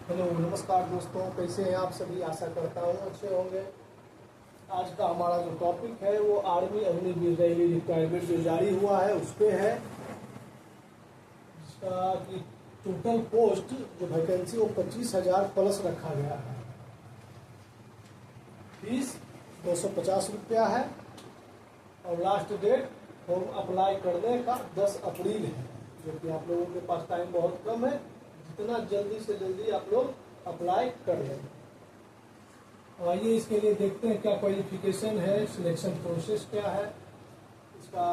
Hello नमस्कार दोस्तों, कैसे हैं आप सभी। आशा करता हूँ अच्छे होंगे। आज का हमारा जो टॉपिक है वो आर्मी अग्निवीर रैली रिक्वायरमेंट जो जारी हुआ है उस पे है, जिसका कि टोटल पोस्ट जो वैकेंसी वो 25,000 प्लस रखा गया है। फीस 250 रुपया है और लास्ट डेट फॉर्म अप्लाई करने का 10 अप्रैल है, जो कि आप लोगों के पास टाइम बहुत कम है। जितना जल्दी से जल्दी आप लोग अप्लाई कर लें। आइए इसके लिए देखते हैं क्या क्वालिफिकेशन है, सिलेक्शन प्रोसेस क्या है, इसका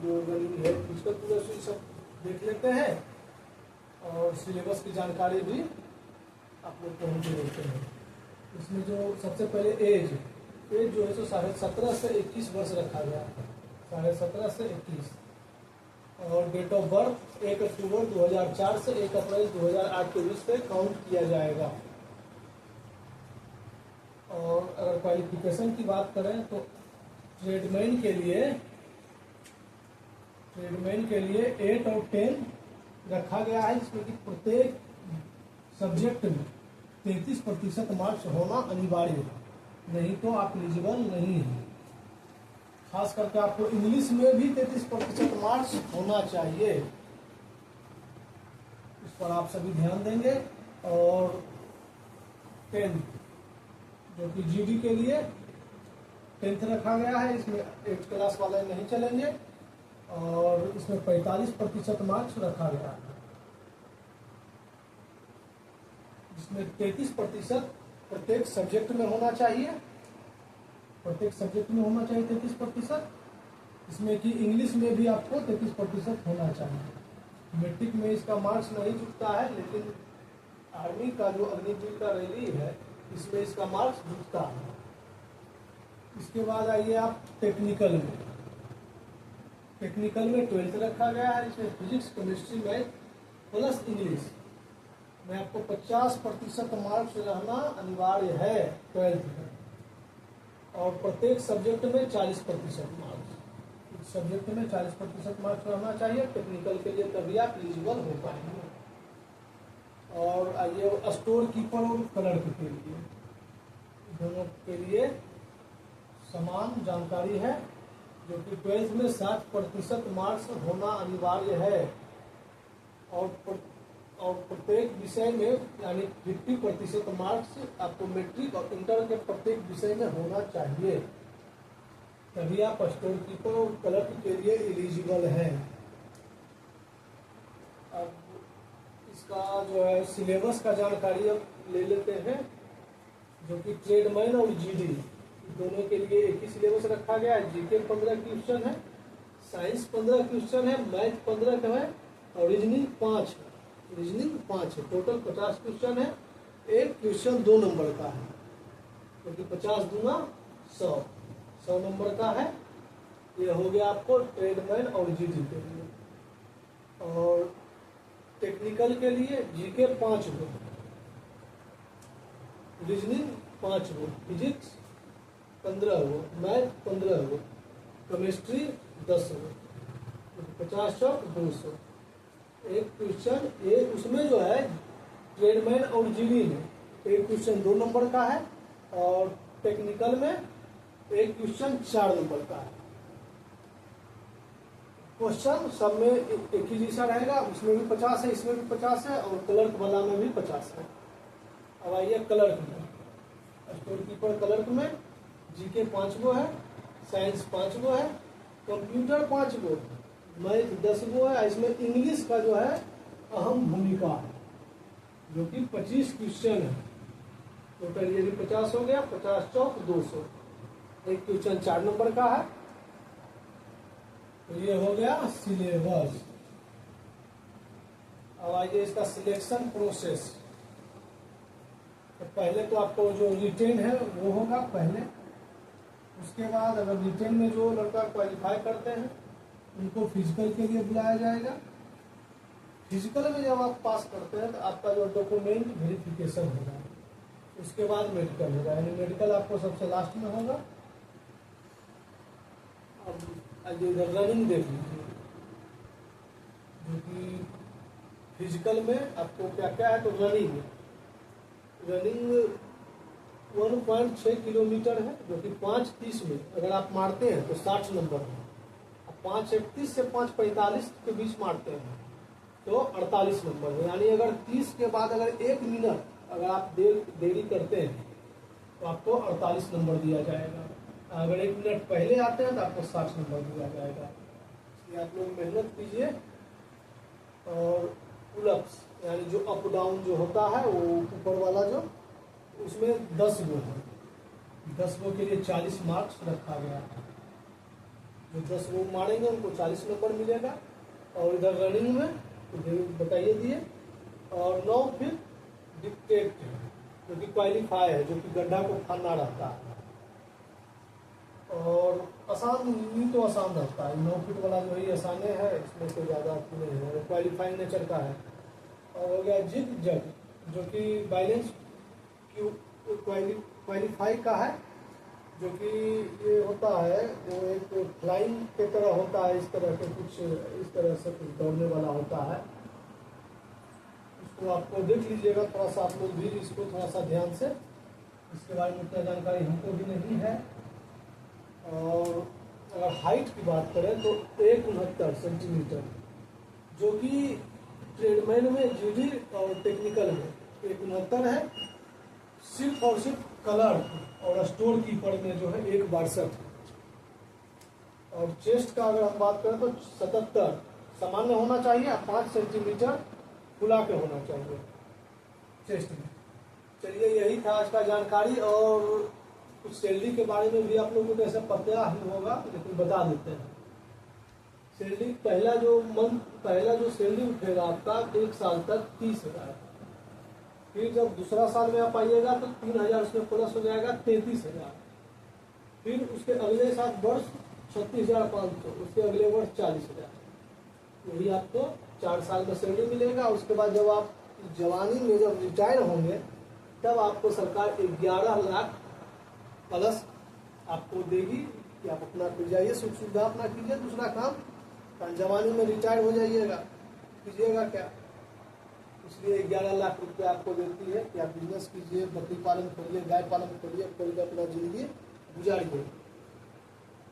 जो रनिंग है फिजिकल पूरा सब देख लेते हैं और सिलेबस की जानकारी भी आप लोग को हम देते हैं। इसमें जो सबसे पहले एज जो है तो 17.5 से 21 वर्ष रखा गया है। 17.5 से 21 और डेट ऑफ बर्थ 1 अक्टूबर 2004 से 1 अप्रैल 2008 के बीच से काउंट किया जाएगा। और अगर क्वालिफिकेशन की बात करें तो ट्रेडमैन के लिए 8 और 10 रखा गया है, जिसमें कि प्रत्येक सब्जेक्ट में 33% मार्क्स होना अनिवार्य है, नहीं तो आप एलिजिबल नहीं है। खास करके आपको इंग्लिश में भी 33% मार्क्स होना चाहिए, इस पर आप सभी ध्यान देंगे। और 10 जो कि जीडी के लिए 10th रखा गया है, इसमें 8th क्लास वाले नहीं चलेंगे। और इसमें 45% मार्क्स रखा गया है, जिसमें 33% प्रत्येक सब्जेक्ट में होना चाहिए। 33%। इसमें कि इंग्लिश में भी आपको 33% होना चाहिए। मैट्रिक में इसका मार्क्स नहीं जुटता है, लेकिन आर्मी का जो अग्निवीर का रैली है इसमें इसका मार्क्स जुटता है। इसके बाद आइए आप टेक्निकल में 12th रखा गया है, इसमें physics, chemistry, math plus English में आपको 50% मार्क्स रहना अनिवार्य है 12th में। और प्रत्येक सब्जेक्ट में 40% मार्क्स, सब्जेक्ट में 40% मार्क्स रहना चाहिए टेक्निकल के लिए, तभी आप एलिजिबल हो पाएंगे। और आइए स्टोर कीपर और क्लर्क के लिए, दोनों के लिए समान जानकारी है, जो कि 12th में 60% मार्क्स होना अनिवार्य है। और प्रत्येक विषय में यानी 50% मार्क्स आपको मैट्रिक और इंटर के प्रत्येक विषय में होना चाहिए, तभी आप स्टोर कीपर और क्लर्क के लिए एलिजिबल हैं। अब इसका जो है सिलेबस का जानकारी अब ले लेते हैं, जो कि ट्रेडमैन और जीडी दोनों के लिए एक ही सिलेबस रखा गया है। जीके 15 क्वेश्चन है, साइंस 15 क्वेश्चन है, मैथ 15 का है और रीजनिंग 5 है। टोटल 50 क्वेश्चन है। एक क्वेश्चन 2 नंबर का है, क्योंकि 50 दूना 100 नंबर का है। ये हो गया आपको ट्रेडमैन और जीडी के लिए। और टेक्निकल के लिए जीके 5 गो, रीजनिंग 5 गो, फिजिक्स 15 गो, मैथ 15 गो, केमिस्ट्री 10 गो, 50 चौक 200। एक क्वेश्चन ये उसमें जो है ट्रेडमैन और जीडी में एक क्वेश्चन 2 नंबर का है और टेक्निकल में एक क्वेश्चन 4 नंबर का है। क्वेश्चन सब में एक ही जैसा रहेगा, उसमें भी 50 है, इसमें भी 50 है और क्लर्क वाला में भी 50 है। अब आइए क्लर्क में, स्टोर कीपर क्लर्क में जीके 5 गो है, साइंस 5 गो है, कंप्यूटर 5 गो, मैथ 10 गो है। इसमें इंग्लिश का जो है अहम भूमिका है, जो कि 25 क्वेश्चन है। टोटल ये भी 50 हो गया, 50 चौक 200। एक क्वेश्चन 4 नंबर का है। तो ये हो गया सिलेबस। अब आइए इसका सिलेक्शन प्रोसेस। तो पहले तो आपको जो रिटेन है वो होगा पहले, उसके बाद अगर रिटेन में जो लड़का क्वालिफाई करते हैं उनको फिजिकल के लिए बुलाया जाएगा। फिजिकल में जब आप पास करते हैं तो आपका जो डॉक्यूमेंट वेरिफिकेशन होगा, उसके बाद मेडिकल होगा, यानी मेडिकल आपको सबसे लास्ट में होगा। अब इधर रनिंग देख लीजिए, जो कि फिजिकल में आपको क्या क्या है, तो रनिंग रनिंग 1.6 किलोमीटर है, जो कि 5:30 में अगर आप मारते हैं तो 60 नंबर है। 5:31 से 5:45 के बीच मारते हैं तो 48 नंबर है। यानी अगर 30 के बाद अगर 1 मिनट अगर आप देरी करते हैं तो आपको 48 नंबर दिया जाएगा। अगर 1 मिनट पहले आते हैं तो आपको 60 नंबर दिया जाएगा। इसलिए आप लोग मेहनत कीजिए। और पुलअप्स यानी जो अप डाउन जो होता है वो ऊपर वाला जो, उसमें 10 गो है। 10 गो के लिए 40 मार्क्स रखा गया है। जो 10 गो मारेंगे उनको 40 नंबर मिलेगा। और इधर रनिंग में बताइए दिए। और 9 फिर डिक्टेट जो कि क्वालिफाई है, जो कि गड्ढा को खाना रहता है। और आसान नहीं तो आसान रहता है, 9 फीट वाला जो ही आसाने है, इसमें कोई ज़्यादा नहीं है। क्वालिफाइंग नेचर का है। और हो गया जिग जग, जो कि बैलेंस क्वालिफाई का है, जो कि ये होता है जो एक फ्लाइंग के तरह होता है। इस तरह के कुछ इस तरह से कुछ दौड़ने वाला होता है। इसको आपको देख लीजिएगा, थोड़ा सा आप लोग भी इसको थोड़ा सा ध्यान से। इसके बारे में उतना जानकारी हमको भी नहीं है। और अगर हाइट की बात करें तो 169 सेंटीमीटर, जो कि ट्रेडमैन में जीडी और टेक्निकल में 169 है। सिर्फ और सिर्फ कलर और स्टोर कीपर में जो है 162। और चेस्ट का अगर हम बात करें तो 77 सामान्य होना चाहिए। 5 सेंटीमीटर खुला के होना चाहिए चेस्ट में। चलिए, यही था आज का जानकारी। और कुछ सैलरी के बारे में भी आप लोगों को ऐसा पता ही होगा, लेकिन बता देते हैं। सैलरी पहला जो सैलरी उठेगा आपका 1 साल तक 30,000। फिर जब दूसरा साल में आप आइएगा तो 3,000 उसमें प्लस हो जाएगा 33,000। फिर उसके अगले साल वर्ष 36,500, उसके अगले वर्ष 40,000। यही आपको 4 साल में सैलरी मिलेगा। उसके बाद जब आप जवानी में जब रिटायर होंगे तब आपको सरकार 11 लाख प्लस आपको देगी कि आप अपना खुल जाइए, सुख सुविधा अपना कीजिए, दूसरा काम। जवानी में रिटायर हो जाइएगा, कीजिएगा क्या? इसलिए 11 लाख रुपया आपको देती है कि आप बिजनेस कीजिए, बकरी पालन खोलिए, गाय पालन खोलिए, खोल अपना जिंदगी गुजारिए।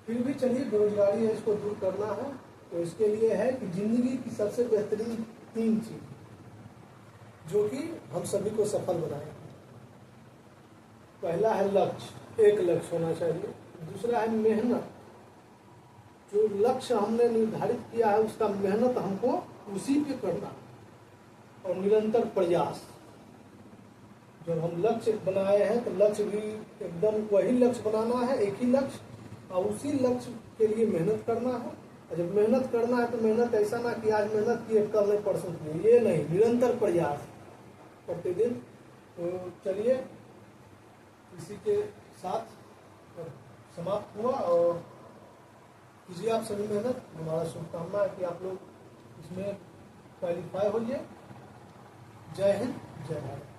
फिर भी चलिए, बेरोजगारी है, इसको दूर करना है। तो इसके लिए है कि जिंदगी की सबसे बेहतरीन 3 चीज जो कि हम सभी को सफल बनाएंगे। पहला है लक्ष्य, एक लक्ष्य होना चाहिए। दूसरा है मेहनत, जो लक्ष्य हमने निर्धारित किया है उसका मेहनत हमको उसी पे करना। और निरंतर प्रयास, जब हम लक्ष्य बनाए हैं तो लक्ष्य भी एकदम वही लक्ष्य बनाना है, एक ही लक्ष्य, और उसी लक्ष्य के लिए मेहनत करना है। और जब मेहनत करना है तो मेहनत ऐसा ना कि आज मेहनत किए कल नहीं परसों किए, ये नहीं, निरंतर प्रयास प्रतिदिन। तो चलिए, इसी के साथ समाप्त हुआ। और कीजिए आप सभी मेहनत। हमारा शुभकामना है कि आप लोग इसमें क्वालिफाई होइए। जय हिंद, जय भारत।